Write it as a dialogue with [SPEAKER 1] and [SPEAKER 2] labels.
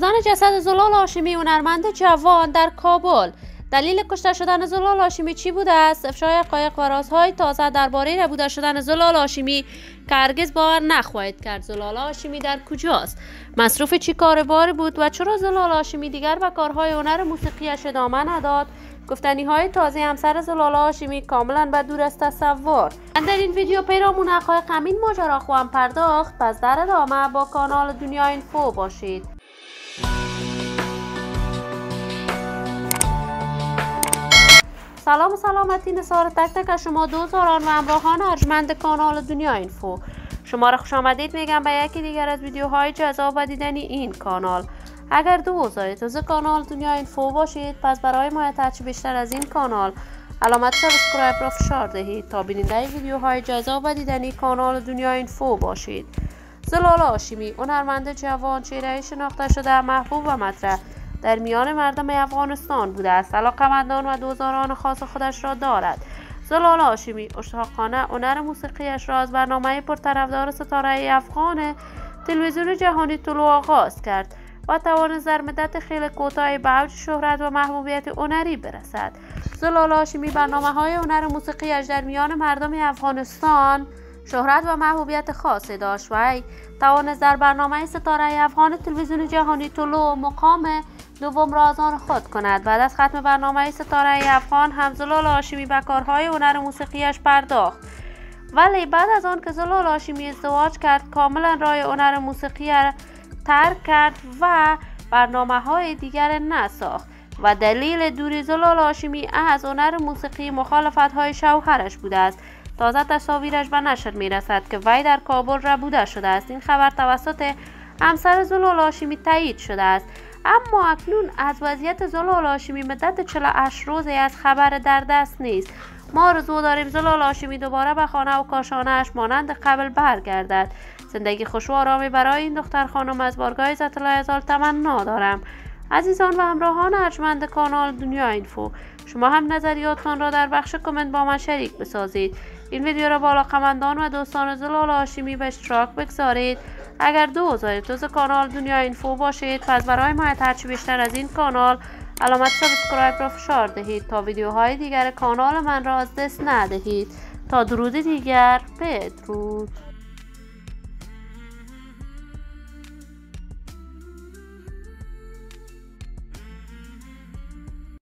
[SPEAKER 1] شدن جسد زلال هاشمی هنرمند جوان در کابل. دلیل کشته شدن زلال هاشمی چی بوده است؟ افشای حقایق و رازهای تازه درباره ربوده شدن زلال هاشمی که هرگز باور نخواهید کرد. زلال هاشمی در کجاست؟ مصروف چی کار بار بود و چرا زلال هاشمی دیگر به کارهای هنر موسیقیش ادامه نداد؟ گفتنی های تازه همسر زلال هاشمی کاملا به دور از تصور. در این ویدیو پیرامون حقایق همین ماجرا خواهم پرداخت، پس در ادامه با کانال دنیا اینفو باشید. سلام و سلامتی نثار تک تک از شما دوستان و همراهان ارجمند کانال دنیا اینفو. شما را خوش آمدید میگم به یکی دیگر از ویدیوهای جذاب و دیدنی این کانال. اگر دوستان تازه کانال دنیا اینفو باشید، پس برای حمایت بیشتر از این کانال علامت سابسکرایب را فشار دهید تا بیننده ویدیوهای جذاب و دیدنی کانال دنیا اینفو باشید. زلال هاشمی هنرمند جوان، چهره شناخته شده، محبوب و مطرح در میان مردم افغانستان بوده است. علاقه‌مندان و دوستداران خاص خودش را دارد. زلال هاشمی عاشقانه هنر موسیقیش را از برنامه پرطرفدار ستاره افغان تلویزیون جهانی طلوع آغاز کرد و توانست در مدت خیلی کوتاهی به اوج شهرت و محبوبیت هنری برسد. زلال هاشمی برنامه‌های هنر موسیقیش در میان مردم افغانستان شهرت و محبوبیت خاصی داشت و وی توانست در برنامه ستاره افغان تلویزیون جهانی طلوع مقام دوم را از آن خود کند. بعد از ختم برنامه ستاره افغان هم زلال هاشمی به کارهای هنر موسیقیش پرداخت، ولی بعد از آن که زلال هاشمی ازدواج کرد کاملا راه هنر موسیقی را ترک کرد و برنامه‌های دیگر نساخت و دلیل دوری زلال هاشمی از هنر موسیقی مخالفت‌های شوهرش بوده است. تازه تصاویرش به نشر می‌رسد که وی در کابل ربوده شده است. این خبر توسط همسر زلال هاشمی تایید شده است، اما اکنون از وضعیت زلال هاشمی مدت 48 روزی از خبر در دست نیست. ما آرزو داریم زلال هاشمی دوباره به خانه و کاشانه‌اش مانند قبل برگردد. زندگی خوش و آرامی برای این دختر خانم از بارگاه عزت الله ازال تمنا دارم. عزیزان و همراهان ارجمند کانال دنیا اینفو، شما هم نظریاتتان را در بخش کامنت با من شریک بسازید. این ویدیو را با علاقه‌مندان و دوستان زلال هاشمی به اشتراک بگذارید. اگر دوست کانال دنیا اینفو باشید، پس برای حمایت بیشتر از این کانال علامت سابسکرایب را فشار دهید تا ویدیوهای دیگر کانال من را از دست ندهید. تا درود دیگر، بدرود.